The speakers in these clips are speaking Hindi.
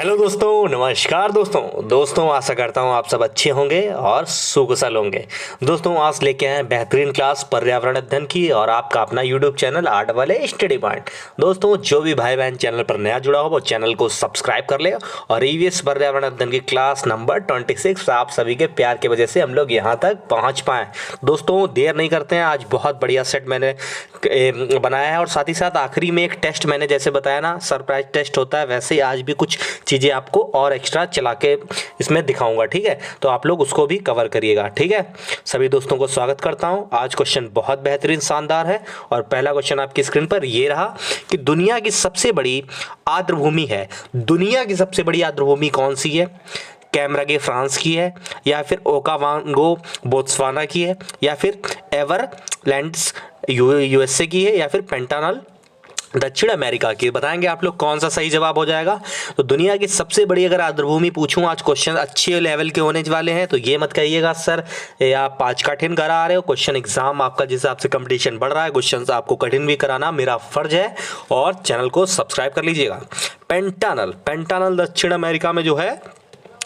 हेलो दोस्तों, नमस्कार दोस्तों आशा करता हूँ आप सब अच्छे होंगे और सुकुशल होंगे। दोस्तों आज लेके आए हैं बेहतरीन क्लास पर्यावरण अध्ययन की और आपका अपना यूट्यूब चैनल आर्ट वाले स्टडी पॉइंट। दोस्तों जो भी भाई बहन चैनल पर नया जुड़ा हो वो चैनल को सब्सक्राइब कर ले और ईवीएस पर्यावरण अध्ययन की क्लास नंबर 26 आप सभी के प्यार की वजह से हम लोग यहाँ तक पहुँच पाए। दोस्तों देर नहीं करते हैं, आज बहुत बढ़िया सेट मैंने बनाया है और साथ ही साथ आखिरी में एक टेस्ट मैंने जैसे बताया ना सरप्राइज टेस्ट होता है, वैसे ही आज भी कुछ चीज़ें आपको और एक्स्ट्रा चला के इसमें दिखाऊंगा। ठीक है, तो आप लोग उसको भी कवर करिएगा। ठीक है, सभी दोस्तों को स्वागत करता हूं। आज क्वेश्चन बहुत बेहतरीन शानदार है और पहला क्वेश्चन आपकी स्क्रीन पर ये रहा कि दुनिया की सबसे बड़ी आर्द्रभूमि है, दुनिया की सबसे बड़ी आर्द्रभूमि कौन सी है? कैमरागे फ्रांस की है, या फिर ओकावांगो बोत्सवाना की है, या फिर एवरलैंड्स यूएसए की है, या फिर पेंटानल दक्षिण अमेरिका की? बताएंगे आप लोग कौन सा सही जवाब हो जाएगा। तो दुनिया की सबसे बड़ी अगर आर्द्रभूमि पूछूं, आज क्वेश्चन अच्छे लेवल के होने वाले हैं, तो ये मत कहिएगा सर ये आप पाँच कठिन करा रहे हो। क्वेश्चन एग्जाम आपका जिस हिसाब से कंपटीशन बढ़ रहा है, क्वेश्चन आपको कठिन भी कराना मेरा फर्ज है और चैनल को सब्सक्राइब कर लीजिएगा। पेंटानल दक्षिण अमेरिका में जो है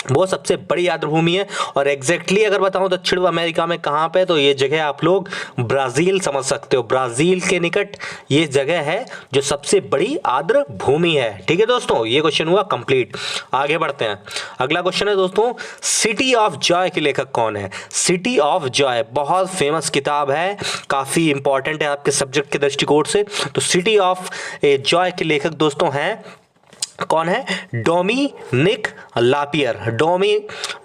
वो सबसे बड़ी आर्द्रभूमि है और एग्जैक्टली अगर बताऊं दक्षिण अमेरिका में कहाँ पे, तो ये जगह आप लोग ब्राज़ील समझ सकते हो। ब्राज़ील के निकट ये जगह है जो सबसे बड़ी आर्द्रभूमि है। ठीक है दोस्तों, ये क्वेश्चन हुआ कंप्लीट। आगे बढ़ते हैं, अगला क्वेश्चन है दोस्तों, सिटी ऑफ जॉय के लेखक कौन है? सिटी ऑफ जॉय बहुत फेमस किताब है, काफ़ी इंपॉर्टेंट है आपके सब्जेक्ट के दृष्टिकोण से। तो सिटी ऑफ जॉय के लेखक दोस्तों हैं, कौन है? डोमिनिक लापियर।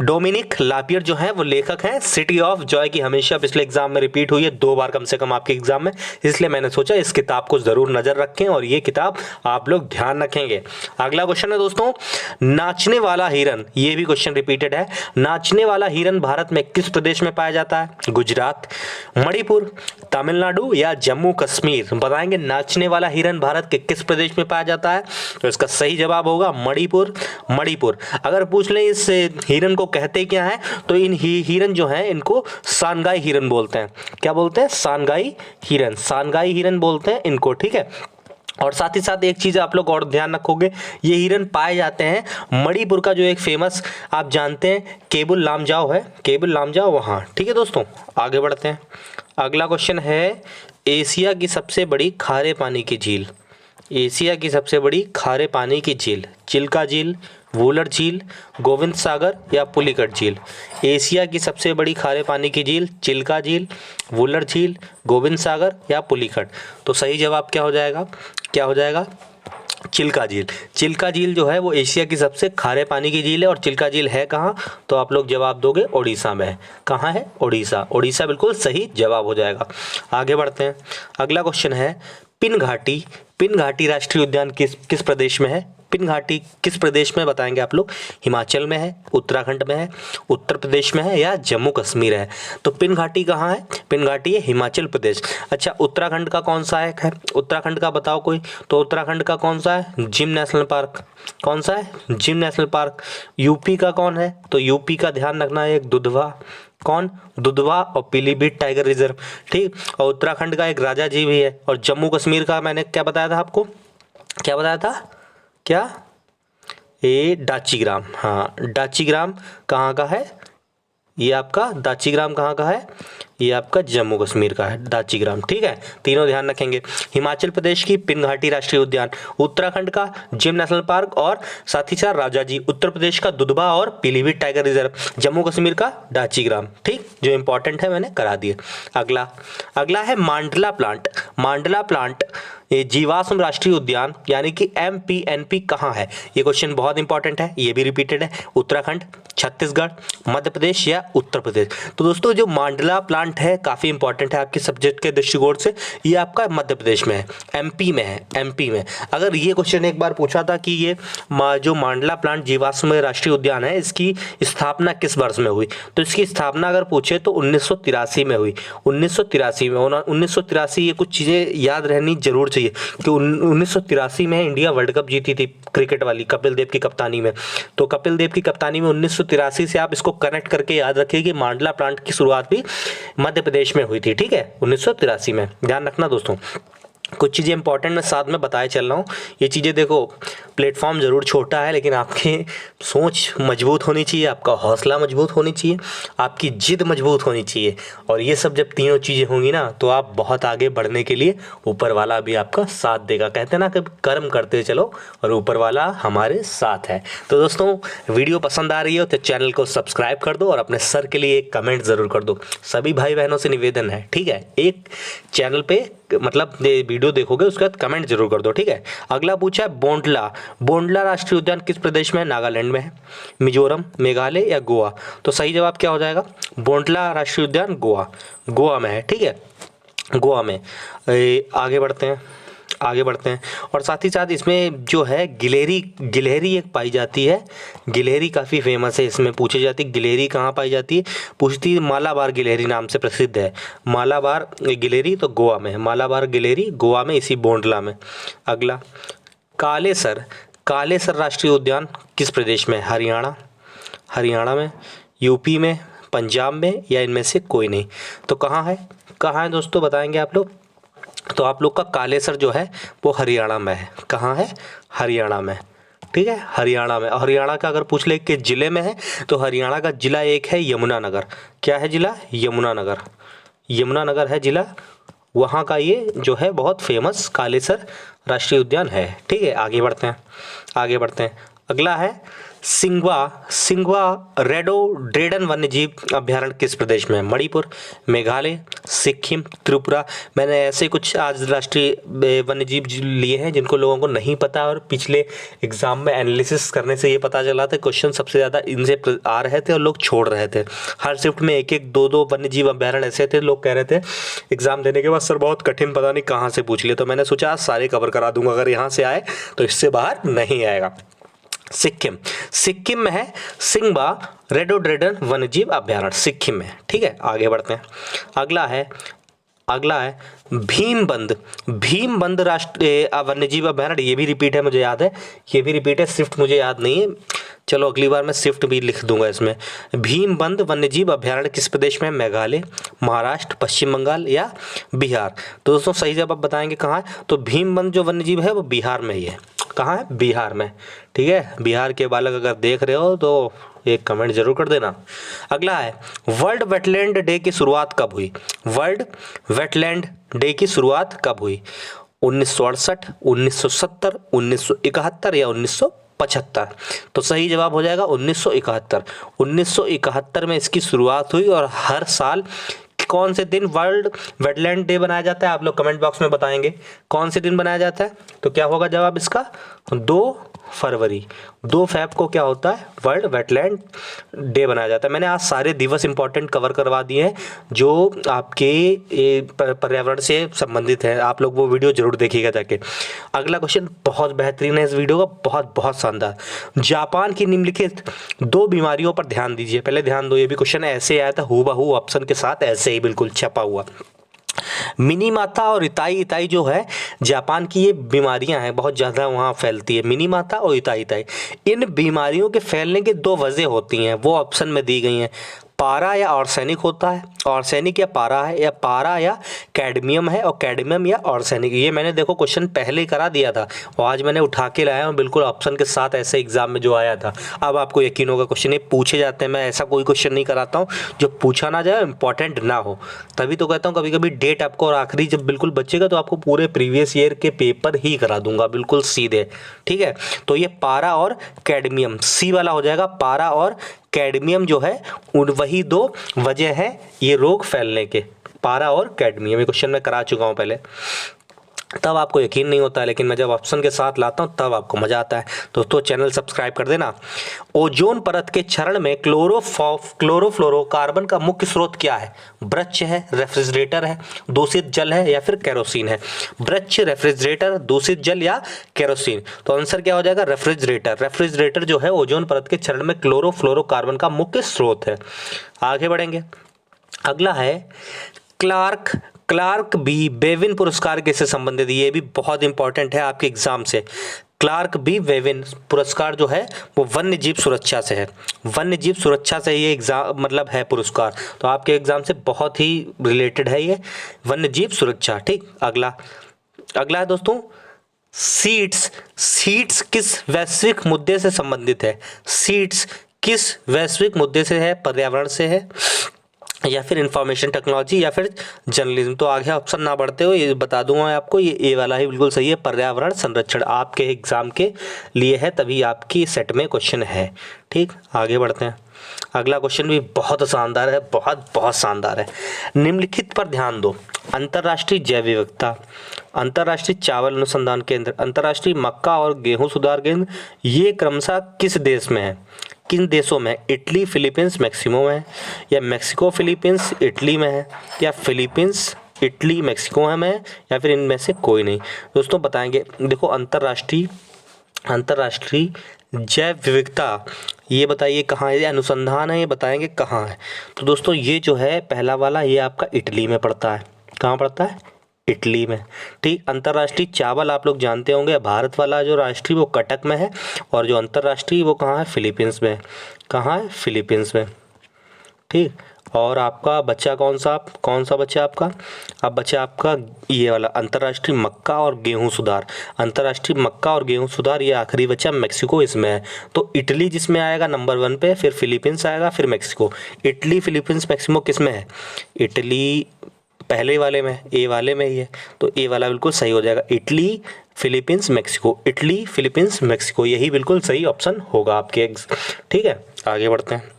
डोमिनिक लापियर जो है वो लेखक हैं सिटी ऑफ जॉय की। हमेशा पिछले एग्जाम में रिपीट हुई है, 2 बार कम से कम आपके एग्जाम में, इसलिए मैंने सोचा इस किताब को जरूर नजर रखें और ये किताब आप लोग ध्यान रखेंगे। अगला क्वेश्चन है दोस्तों, नाचने वाला हिरन, ये भी क्वेश्चन रिपीटेड है। नाचने वाला हिरन भारत में किस प्रदेश में पाया जाता है? गुजरात, मणिपुर, तमिलनाडु या जम्मू कश्मीर? बताएंगे नाचने वाला हिरन भारत के किस प्रदेश में पाया जाता है? तो इसका सही जवाब होगा मणिपुर। अगर पूछ लें इस हिरन को कहते क्या है, तो इन हिरन जो हैं इनको सानगाई हिरन बोलते हैं। क्या बोलते हैं? सानगाई हिरन बोलते हैं इनको। ठीक है, और साथ ही साथ एक चीज़ आप लोग और ध्यान रखोगे, ये हिरन पाए जाते हैं मणिपुर का जो एक फेमस आप जानते हैं केबुल लामजाओ है, केबुल लामजाओ वहाँ। ठीक है दोस्तों, आगे बढ़ते हैं। अगला क्वेश्चन है, एशिया की सबसे बड़ी खारे पानी की झील। एशिया की सबसे बड़ी खारे पानी की झील, चिल्का झील, वूलर झील, गोविंद सागर या पुलिकट झील? एशिया की सबसे बड़ी खारे पानी की झील, चिल्का झील, वूलर झील, गोविंद सागर या पुलिकट? तो सही जवाब क्या हो जाएगा? चिल्का झील। चिल्का झील जो है वो एशिया की सबसे खारे पानी की झील है और चिल्का झील है कहाँ? तो आप लोग जवाब दोगे ओडिशा में है। कहाँ है? ओडिशा बिल्कुल सही जवाब हो जाएगा। आगे बढ़ते हैं, अगला क्वेश्चन है, पिन घाटी राष्ट्रीय उद्यान किस प्रदेश में है? पिन घाटी किस प्रदेश में? बताएंगे आप लोग। हिमाचल में है, उत्तराखंड में है, उत्तर प्रदेश में है या जम्मू कश्मीर है? तो पिन घाटी कहाँ है? पिन घाटी है हिमाचल प्रदेश। अच्छा, उत्तराखंड का कौन सा है? उत्तराखंड का बताओ कोई। तो उत्तराखंड का कौन सा है? Gym national park. कौन सा है? Gym national park. यूपी का कौन है? तो यूपी का ध्यान रखना है, एक दुधवा। कौन? दुधवा और पीलीभीत टाइगर रिजर्व। ठीक, और उत्तराखंड का एक राजा जी भी है। और जम्मू कश्मीर का मैंने क्या बताया था आपको? क्या बताया था? क्या? ये डाचीग्राम। हाँ, डाचीग्राम कहाँ का है? ये आपका दाचीग्राम कहाँ का है? ये आपका जम्मू कश्मीर का है दाचीग्राम। ठीक है, तीनों ध्यान रखेंगे। हिमाचल प्रदेश की पिन घाटी राष्ट्रीय उद्यान, उत्तराखंड का जिम नेशनल पार्क और साथ ही साथ राजाजी, उत्तर प्रदेश का दुधवा और पीलीभीत टाइगर रिजर्व, जम्मू कश्मीर का डाचीग्राम। ठीक, जो इंपॉर्टेंट है मैंने करा दिए। अगला है मांडला प्लांट ये जीवाश्म राष्ट्रीय उद्यान यानी कि MPNP कहाँ है? ये क्वेश्चन बहुत इंपॉर्टेंट है, ये भी रिपीटेड है। उत्तराखंड, छत्तीसगढ़, मध्य प्रदेश या उत्तर प्रदेश? तो दोस्तों जो मांडला प्लांट है काफ़ी इंपॉर्टेंट है आपके सब्जेक्ट के दृष्टिकोण से। ये आपका मध्य प्रदेश में है, MP में। अगर ये क्वेश्चन एक बार पूछा था कि ये जो मांडला प्लांट जीवाश्म राष्ट्रीय उद्यान है इसकी स्थापना किस वर्ष में हुई, तो इसकी स्थापना अगर पूछे तो 1983 में हुई। 1983 ये कुछ चीज़ें याद रहनी जरूर चाहिए कि 1983 में इंडिया वर्ल्ड कप जीती थी क्रिकेट वाली, कपिल देव की कप्तानी में। तो कपिल देव की कप्तानी में 1983 से आप इसको कनेक्ट करके याद रखिए कि मांडला प्लांट की शुरुआत भी मध्य प्रदेश में हुई थी। ठीक है, 1983 में ध्यान रखना दोस्तों। कुछ चीज़ें इंपॉर्टेंट मैं साथ में बताए चल रहा हूँ। ये चीज़ें देखो, प्लेटफॉर्म ज़रूर छोटा है, लेकिन आपकी सोच मजबूत होनी चाहिए, आपका हौसला मजबूत होनी चाहिए, आपकी जिद मजबूत होनी चाहिए। और ये सब जब तीनों चीज़ें होंगी ना, तो आप बहुत आगे बढ़ने के लिए ऊपर वाला भी आपका साथ देगा। कहते हैं ना कि कर्म करते चलो और ऊपर वाला हमारे साथ है। तो दोस्तों, वीडियो पसंद आ रही हो तो चैनल को सब्सक्राइब कर दो और अपने सर के लिए एक कमेंट ज़रूर कर दो। सभी भाई बहनों से निवेदन है, ठीक है, एक चैनल पे मतलब वीडियो देखोगे उसके बाद कमेंट जरूर कर दो, ठीक है। अगला पूछा है बोंडला। बोंडला राष्ट्रीय उद्यान किस प्रदेश में है? नागालैंड में है, मिजोरम, मेघालय या गोवा? तो सही जवाब क्या हो जाएगा? बोंडला राष्ट्रीय उद्यान गोवा में है, ठीक है, गोवा में। आगे बढ़ते हैं और साथ ही साथ इसमें जो है गिलहरी एक पाई जाती है। गिलहरी काफ़ी फेमस है, इसमें पूछी जाती है गिलहरी कहाँ पाई जाती है, पूछती है मालाबार गिलहरी नाम से प्रसिद्ध है। मालाबार गिलहरी तो गोवा में है, मालाबार गिलहरी गोवा में, इसी बोंडला में। अगला कालेसर राष्ट्रीय उद्यान किस प्रदेश में? हरियाणा में, यूपी में, पंजाब में या इनमें से कोई नहीं? तो कहाँ है दोस्तों, बताएंगे आप लोग? तो आप लोग का कालेसर जो है वो हरियाणा में है। कहाँ है? हरियाणा में, ठीक है, हरियाणा में। हरियाणा का अगर पूछ ले कि ज़िले में है, तो हरियाणा का ज़िला एक है यमुनानगर। क्या है ज़िला? यमुनानगर है ज़िला, वहाँ का ये जो है बहुत फेमस कालेसर राष्ट्रीय उद्यान है, ठीक है। आगे बढ़ते हैं। अगला है सिंगवा रेडोड्रेडन वन्यजीव अभ्यारण्य किस प्रदेश में है? मणिपुर, मेघालय, सिक्किम, त्रिपुरा। मैंने ऐसे कुछ आज राष्ट्रीय वन्यजीव लिए हैं जिनको लोगों को नहीं पता, और पिछले एग्जाम में एनालिसिस करने से ये पता चला था क्वेश्चन सबसे ज़्यादा इनसे आ रहे थे और लोग छोड़ रहे थे। हर शिफ्ट में एक एक दो वन्यजीव अभ्यारण्य ऐसे थे, लोग कह रहे थे एग्जाम देने के बाद सर बहुत कठिन, पता नहीं कहाँ से पूछ लिए। तो मैंने सोचा आज सारे कवर करा दूंगा, अगर यहाँ से आए तो इससे बाहर नहीं आएगा। सिक्किम में है सिंगबा रेडोड्रेडन वन्यजीव अभ्यारण्य, सिक्किम में, ठीक है। आगे बढ़ते हैं। अगला है भीमबंद राष्ट्रीय वन्यजीव अभ्यारण्य। ये भी रिपीट है, मुझे याद है, ये भी रिपीट है, शिफ्ट मुझे याद नहीं है। चलो अगली बार मैं शिफ्ट भी लिख दूंगा इसमें। भीमबंद वन्यजीव अभ्यारण्य किस प्रदेश में? मेघालय, महाराष्ट्र, पश्चिम बंगाल या बिहार? तो दोस्तों सही जवाब बताएंगे कहाँ है? तो भीमबंद जो वन्यजीव है वो बिहार में ही है। कहाँ है? बिहार में, ठीक है। बिहार के बालक अगर देख रहे हो तो एक कमेंट जरूर कर देना। अगला है वर्ल्ड वेटलैंड डे की शुरुआत कब हुई? वर्ल्ड वेटलैंड डे की शुरुआत कब हुई? 1968, 1970, 1971 या 1975? तो सही जवाब हो जाएगा 1971। 1971 में इसकी शुरुआत हुई, और हर साल कौन से दिन वर्ल्ड वेटलैंड डे बनाया जाता है? आप लोग कमेंट बॉक्स में बताएंगे कौन से दिन बनाया जाता है। तो क्या होगा जवाब इसका? 2 फरवरी, 2 फरवरी को क्या होता है? वर्ल्ड वेटलैंड डे बनाया जाता है। मैंने आज सारे दिवस इंपॉर्टेंट कवर करवा दिए हैं जो आपके पर्यावरण से संबंधित है, आप लोग वो वीडियो जरूर देखिएगा जाके। अगला क्वेश्चन बहुत बेहतरीन है इस वीडियो का, बहुत शानदार। जापान की निम्नलिखित 2 बीमारियों पर ध्यान दीजिए। पहले ध्यान दो, ये भी क्वेश्चन ऐसे आया था हूबहू ऑप्शन के साथ, ऐसे ही बिल्कुल छपा हुआ। मिनीमाता और इताई जो है जापान की ये बीमारियां हैं, बहुत ज़्यादा वहाँ फैलती है, मिनीमाता और इताई। इन बीमारियों के फैलने की 2 वजह होती हैं, वो ऑप्शन में दी गई हैं। पारा या आर्सेनिक होता है, आर्सेनिक या पारा है, या पारा या कैडमियम है, और कैडमियम या आर्सेनिक। ये मैंने देखो क्वेश्चन पहले ही करा दिया था, और आज मैंने उठा के लाया हूँ बिल्कुल ऑप्शन के साथ, ऐसे एग्जाम में जो आया था। अब आपको यकीन होगा क्वेश्चन ये पूछे जाते हैं, मैं ऐसा कोई क्वेश्चन नहीं कराता हूँ जो पूछा ना जाए, इंपॉर्टेंट ना हो। तभी तो कहता हूँ कभी कभी डेट आपको और आखिरी जब बिल्कुल बचेगा तो आपको पूरे प्रीवियस ईयर के पेपर ही करा दूंगा बिल्कुल सीधे, ठीक है। तो ये पारा और कैडमियम, सी वाला हो जाएगा। पारा और कैडमियम जो है उन वही 2 वजह है ये रोग फैलने के, पारा और कैडमियम। ये क्वेश्चन मैं करा चुका हूं पहले, तब आपको यकीन नहीं होता है, लेकिन मैं जब ऑप्शन के साथ लाता हूं तब आपको मजा आता है। दोस्तों चैनल सब्सक्राइब कर देना। ओजोन परत के क्षरण में क्लोरोफ्लोरोकार्बन का मुख्य स्रोत क्या है? वृक्ष है, रेफ्रिजरेटर है, दूषित जल है या फिर केरोसिन है? वृक्ष, रेफ्रिजरेटर, दूषित जल या केरोसिन? तो आंसर क्या हो जाएगा? रेफ्रिजरेटर। रेफ्रिजरेटर जो है ओजोन परत के क्षरण में क्लोरोफ्लोरोकार्बन का मुख्य स्रोत है। आगे बढ़ेंगे। अगला है क्लार्क बी बेविन पुरस्कार किससे संबंधित? ये भी बहुत इंपॉर्टेंट है आपके एग्जाम से। क्लार्क बी बेविन पुरस्कार जो है वो वन्य जीव सुरक्षा से है, वन्य जीव सुरक्षा से ये एग्जाम मतलब है पुरस्कार, तो आपके एग्जाम से बहुत ही रिलेटेड है ये वन्य जीव सुरक्षा, ठीक। अगला है दोस्तों सीड्स, सीड्स किस वैश्विक मुद्दे से संबंधित है? सीड्स किस वैश्विक मुद्दे से है? पर्यावरण से है या फिर इंफॉर्मेशन टेक्नोलॉजी या फिर जर्नलिज्म? तो आगे ऑप्शन ना बढ़ते हो ये बता दूंगा मैं आपको, ये ए वाला ही बिल्कुल सही है, पर्यावरण संरक्षण। आपके एग्जाम के लिए है तभी आपकी सेट में क्वेश्चन है। ठीक, आगे बढ़ते हैं। अगला क्वेश्चन भी बहुत शानदार है, बहुत बहुत शानदार है। निम्नलिखित पर ध्यान दो। अंतर्राष्ट्रीय जैव विविधता, अंतर्राष्ट्रीय चावल अनुसंधान केंद्र, अंतर्राष्ट्रीय मक्का और गेहूं सुधार केंद्र, ये क्रमशः किस देश में है? किन देशों में? इटली, फिलीपींस, मैक्सिको में है, या मैक्सिको फिलीपींस इटली में है, या फिलीपींस इटली मैक्सिको में है, या फिर इनमें से कोई नहीं? दोस्तों बताएंगे, देखो अंतर्राष्ट्रीय जैव विविधता, ये बताइए कहाँ है? ये अनुसंधान है, ये बताएंगे कहाँ है। तो दोस्तों ये जो है पहला वाला, ये आपका इटली में पड़ता है। कहाँ पड़ता है? इटली में। ठीक, अंतर्राष्ट्रीय चावल आप लोग जानते होंगे, भारत वाला जो राष्ट्रीय वो कटक में है, और जो अंतर्राष्ट्रीय वो कहाँ है? फिलीपींस में। कहाँ है? फिलीपींस में। ठीक, और आपका बच्चा कौन सा बच्चा आपका? अब बच्चा आपका ये वाला अंतर्राष्ट्रीय मक्का और गेहूं सुधार। अंतर्राष्ट्रीय मक्का और गेहूं सुधार, ये आखिरी बच्चा मैक्सिको इसमें है। तो इटली जिसमें आएगा नंबर 1 पे, फिर फिलीपींस आएगा, फिर मैक्सिको। इटली, फिलीपींस, मैक्सिको किस में है? इटली पहले वाले में, ए वाले में ही है, तो ए वाला बिल्कुल सही हो जाएगा। Italy, Philippines, Mexico. Italy, Philippines, Mexico, यही बिल्कुल सही ऑप्शन होगा आपके। ठीक है, आगे बढ़ते हैं।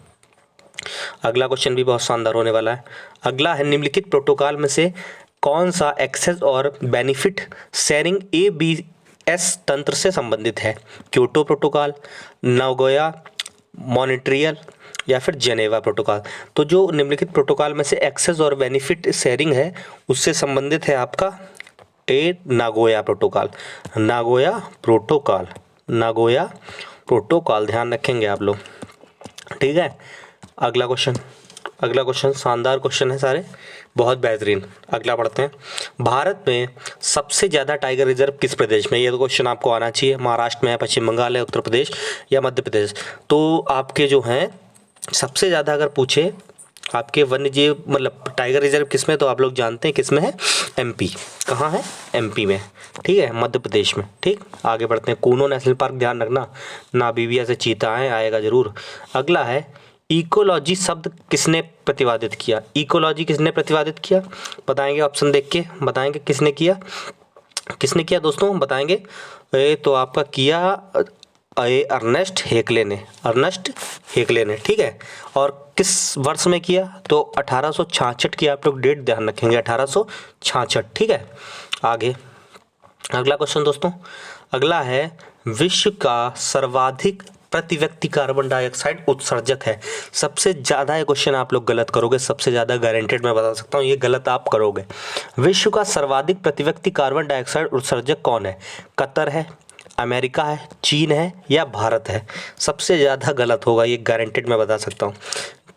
अगला क्वेश्चन भी बहुत शानदार होने वाला है। अगला है, निम्नलिखित प्रोटोकॉल में से कौन सा एक्सेस और बेनिफिट शेयरिंग ABS तंत्र से संबंधित है? क्योटो प्रोटोकॉल, नागोया, मॉन्ट्रियल, या फिर जेनेवा प्रोटोकॉल? तो जो निम्नलिखित प्रोटोकॉल में से एक्सेस और बेनिफिट शेयरिंग है उससे संबंधित है आपका Nagoya protocol. Nagoya protocol, Nagoya protocol, ध्यान रखेंगे आप लोग। ठीक है, अगला क्वेश्चन शानदार क्वेश्चन है सारे, बहुत बेहतरीन। अगला पढ़ते हैं। भारत में सबसे ज़्यादा टाइगर रिजर्व किस प्रदेश में? ये तो क्वेश्चन आपको आना चाहिए। महाराष्ट्र में है, पश्चिम बंगाल है, उत्तर प्रदेश या मध्य प्रदेश? तो आपके जो हैं सबसे ज़्यादा अगर पूछे आपके वन्य जीव मतलब टाइगर रिजर्व किस में, तो आप लोग जानते हैं किस में है? MP। कहाँ है? MP में। ठीक है, मध्य प्रदेश में। ठीक, आगे बढ़ते हैं। कूनो नेशनल पार्क, ध्यान रखना, नामीबिया से चीता है, आएगा जरूर। अगला है, इकोलॉजी शब्द किसने प्रतिपादित किया? इकोलॉजी किसने प्रतिपादित किया? बताएंगे, ऑप्शन देख के बताएंगे किसने किया दोस्तों, बताएंगे। तो आपका किया अर्नेस्ट हेक्ले ने। ठीक है, और किस वर्ष में किया? तो 1866 की आप लोग डेट ध्यान रखेंगे, 1866। ठीक है, आगे अगला क्वेश्चन दोस्तों। अगला है, विश्व का सर्वाधिक प्रति व्यक्ति कार्बन डाइऑक्साइड उत्सर्जक है? सबसे ज़्यादा ये क्वेश्चन आप लोग गलत करोगे, सबसे ज़्यादा गारंटेड मैं बता सकता हूँ ये गलत आप करोगे। विश्व का सर्वाधिक प्रति व्यक्ति कार्बन डाइऑक्साइड उत्सर्जक कौन है? कतर है, अमेरिका है, चीन है, या भारत है? सबसे ज़्यादा गलत होगा ये, गारंटेड मैं बता सकता हूँ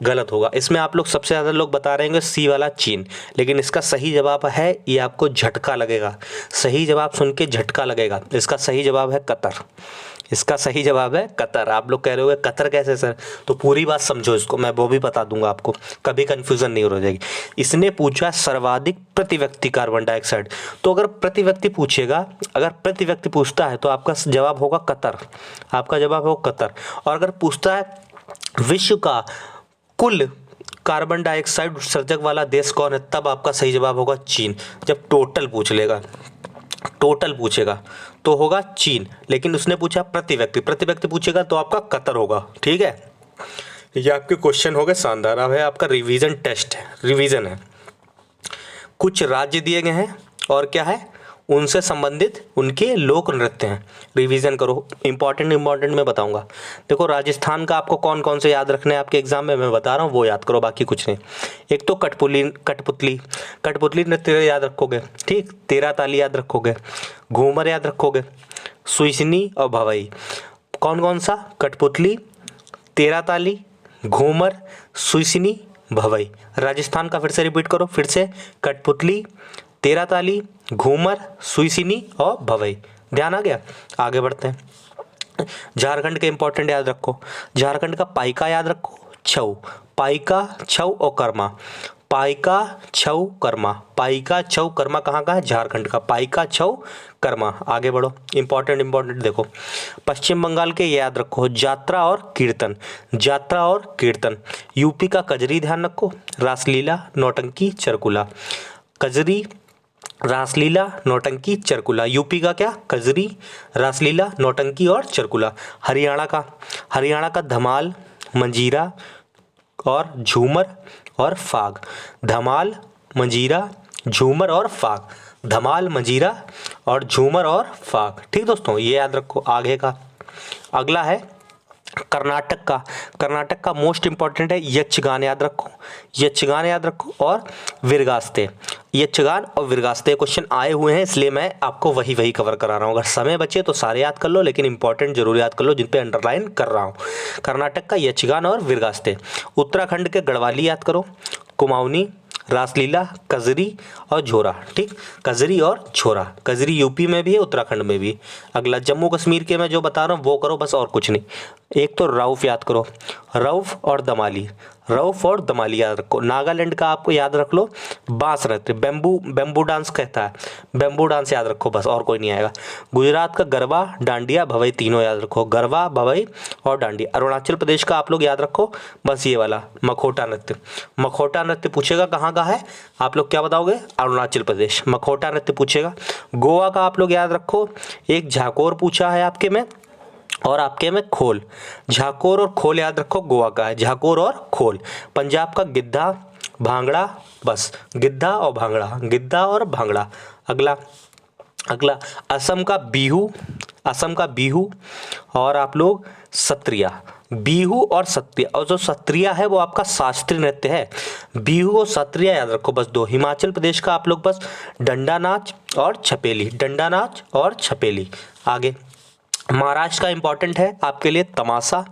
गलत होगा। इसमें आप लोग सबसे ज़्यादा लोग बता रहे होंगे सी वाला चीन, लेकिन इसका सही जवाब है, ये आपको झटका लगेगा, सही जवाब सुन के झटका लगेगा। इसका सही जवाब है कतर। इसका सही जवाब है कतर। आप लोग कह रहे होगे कतर कैसे सर? तो पूरी बात समझो इसको, मैं वो भी बता दूंगा आपको, कभी कंफ्यूजन नहीं हो जाएगी। इसने पूछा सर्वाधिक प्रति व्यक्ति कार्बन डाइऑक्साइड, तो अगर प्रति व्यक्ति पूछेगा, अगर प्रति व्यक्ति पूछता है तो आपका जवाब होगा कतर, आपका जवाब होगा कतर। और अगर पूछता है विश्व का कुल कार्बन डाइऑक्साइड उत्सर्जक वाला देश कौन है, तब आपका सही जवाब होगा चीन। जब टोटल पूछेगा तो होगा चीन, लेकिन उसने पूछा प्रति व्यक्ति पूछेगा तो आपका कतर होगा। ठीक है, ये आपके क्वेश्चन हो गए शानदार। अब है आपका रिवीजन टेस्ट है, रिवीजन है। कुछ राज्य दिए गए हैं और क्या है, उनसे संबंधित उनके लोक नृत्य हैं। रिवीजन करो, इंपॉर्टेंट मैं बताऊंगा। देखो राजस्थान का आपको कौन कौन से याद रखने हैं आपके एग्जाम में, मैं बता रहा हूँ वो याद करो, बाकी कुछ नहीं। एक तो कठपुतली नृत्य याद रखोगे। ठीक, तेरा ताली याद रखोगे, घूमर याद रखोगे, सुइसनी और भवई। कौन सा? कठपुतली, तेरा ताली, घूमर, सुइसनी, भवई। राजस्थान का फिर से रिपीट करो, फिर से कठपुतली, तेरा ताली, घूमर, सुइसिनी और भवई। ध्यान आ गया? आगे बढ़ते हैं। झारखंड के इंपॉर्टेंट याद रखो, झारखंड का पाइका याद रखो, छऊ, पाइका, छऊ और कर्मा। पाइका छऊ कर्मा, पाइका छऊ कर्मा कहाँ का है? झारखंड का। पाइका छऊ कर्मा। आगे बढ़ो, इंपॉर्टेंट देखो। पश्चिम बंगाल के याद रखो, जात्रा और कीर्तन, जात्रा और कीर्तन। यूपी का कजरी ध्यान रखो, रासलीला, नौटंकी, चरकुला। कजरी, रासलीला, नौटंकी, चरकुला। यूपी का क्या? कजरी, रासलीला, नौटंकी और चरकुला। हरियाणा का धमाल, मंजीरा और झूमर और फाग। धमाल, मंजीरा, झूमर और फाग। धमाल, मंजीरा और झूमर और फाग। ठीक दोस्तों, ये याद रखो। आगे का अगला है कर्नाटक का। कर्नाटक का मोस्ट इंपॉर्टेंट है यक्षगान, याद रखो, यक्षगान याद रखो और विरगास्ते। यक्षगान और विरगास्ते क्वेश्चन आए हुए हैं, इसलिए मैं आपको वही कवर करा रहा हूँ। अगर समय बचे तो सारे याद कर लो, लेकिन इंपॉर्टेंट जरूर याद कर लो जिन पे अंडरलाइन कर रहा हूँ। कर्नाटक का यक्षगान और विरगास्ते। उत्तराखंड के गढ़वाली याद करो, कुमाऊनी, रासलीला, कजरी और झोरा। ठीक, कजरी और झोरा। कजरी यूपी में भी है, उत्तराखंड में भी। अगला जम्मू कश्मीर के मैं जो बता रहा हूँ वो करो बस, और कुछ नहीं। एक तो रऊफ याद करो, रऊफ और दमाली, रऊफ और दमाली याद रखो। नागालैंड का आपको याद रख लो बांस नृत्य, बेम्बू डांस कहता है, बेम्बू डांस याद रखो बस, और कोई नहीं आएगा। गुजरात का गरबा, डांडिया, भवई तीनों याद रखो, गरबा, भवई और डांडिया। अरुणाचल प्रदेश का आप लोग याद रखो बस ये वाला मखोटा नृत्य। मखोटा नृत्य पूछेगा कहाँ का है, आप लोग क्या बताओगे? अरुणाचल प्रदेश। मखोटा नृत्य पूछेगा। गोवा का आप लोग याद रखो, एक झाकोर पूछा है आपके में और आपके में खोल। झाकोर और खोल याद रखो, गोवा का है झाकोर और खोल। पंजाब का गिद्धा, भांगड़ा, बस गिद्धा और भांगड़ा, गिद्धा और भांगड़ा। अगला असम का बिहू, असम का बिहू और आप लोग सत्रिया। बिहू और सत्रिया, और जो सत्रिया है वो आपका शास्त्रीय नृत्य है। बिहू और सत्रिया याद रखो बस दो। हिमाचल प्रदेश का आप लोग बस डंडा नाच और छपेली, डंडा नाच और छपेली। आगे महाराष्ट्र का इंपॉर्टेंट है आपके लिए तमाशा,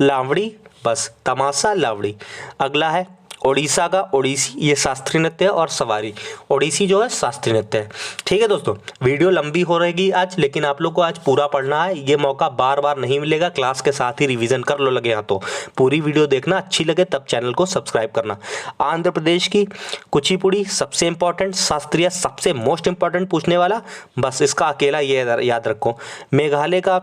लावड़ी, बस तमाशा, लावड़ी। अगला है ओडिशा का ओडिसी, ये शास्त्रीय नृत्य है और सवारी। ओडिसी जो है शास्त्रीय नृत्य है। ठीक है दोस्तों, वीडियो लंबी हो रहेगी आज, लेकिन आप लोग को आज पूरा पढ़ना है। ये मौका बार बार नहीं मिलेगा, क्लास के साथ ही रिवीजन कर लो लगे यहाँ तो। पूरी वीडियो देखना, अच्छी लगे तब चैनल को सब्सक्राइब करना। आंध्र प्रदेश की कुचिपुड़ी सबसे इंपॉर्टेंट, शास्त्रीय सबसे मोस्ट इंपॉर्टेंट पूछने वाला, बस इसका अकेला ये याद रखो। मेघालय का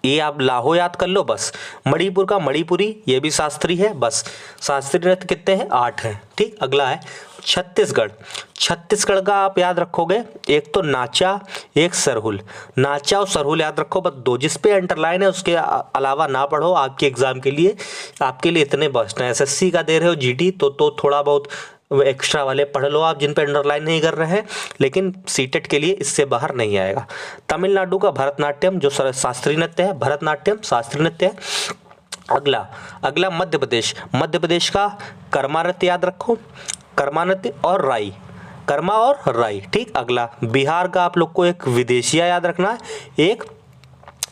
ये आप लाहो याद कर लो बस। मणिपुर का मणिपुरी, ये भी शास्त्रीय है बस। शास्त्रीय नृत्य कितने हैं? 8 हैं। ठीक, अगला है छत्तीसगढ़। छत्तीसगढ़ का आप याद रखोगे, एक तो नाचा, एक सरहुल। नाचा और सरहुल याद रखो बस दो, जिस पे अंडरलाइन है उसके अलावा ना पढ़ो। आपके एग्जाम के लिए, आपके लिए इतने बेस्ट हैं। एसएससी का दे रहे हो जीडी तो थोड़ा बहुत एक्स्ट्रा वाले पढ़ लो आप, जिन पे अंडरलाइन नहीं कर रहे हैं, लेकिन सीटेट के लिए इससे बाहर नहीं आएगा। तमिलनाडु का भरतनाट्यम जो शास्त्रीय नृत्य है, भरतनाट्यम शास्त्रीय नृत्य है। अगला मध्य प्रदेश। मध्य प्रदेश का कर्मा नृत्य याद रखो, कर्मा नृत्य और राई, कर्मा और राई। ठीक, अगला बिहार का आप लोग को एक विदेशिया याद रखना है, एक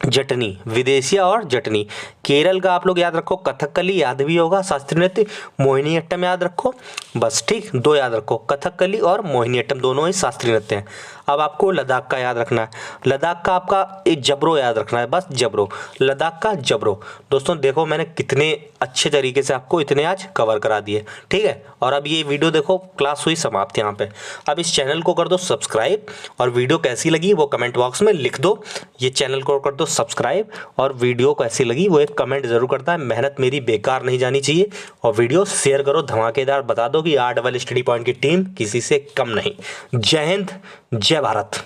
जटनी, विदेशिया और जटनी। केरल का आप लोग याद रखो कथकली, याद भी होगा शास्त्रीय नृत्य। मोहिनीअट्टम याद रखो बस। ठीक, दो याद रखो, कथकली और मोहिनीअट्टम दोनों ही शास्त्रीय नृत्य हैं। अब आपको लद्दाख का याद रखना है। लद्दाख का आपका एक जबरो याद रखना है बस, जबरो, लद्दाख का जबरो। दोस्तों देखो मैंने कितने अच्छे तरीके से आपको इतने आज कवर करा दिए। ठीक है, और अब ये वीडियो देखो, क्लास हुई समाप्त यहाँ पे। अब इस चैनल को कर दो सब्सक्राइब, और वीडियो कैसी लगी वो कमेंट बॉक्स में लिख दो। ये चैनल को कर दो सब्सक्राइब, और वीडियो कैसी लगी वो एक कमेंट जरूर करता है। मेहनत मेरी बेकार नहीं जानी चाहिए। और वीडियो शेयर करो धमाकेदार, बता दो कि आर्ट वाले स्टडी पॉइंट की टीम किसी से कम नहीं। जय हिंद, जय भारत।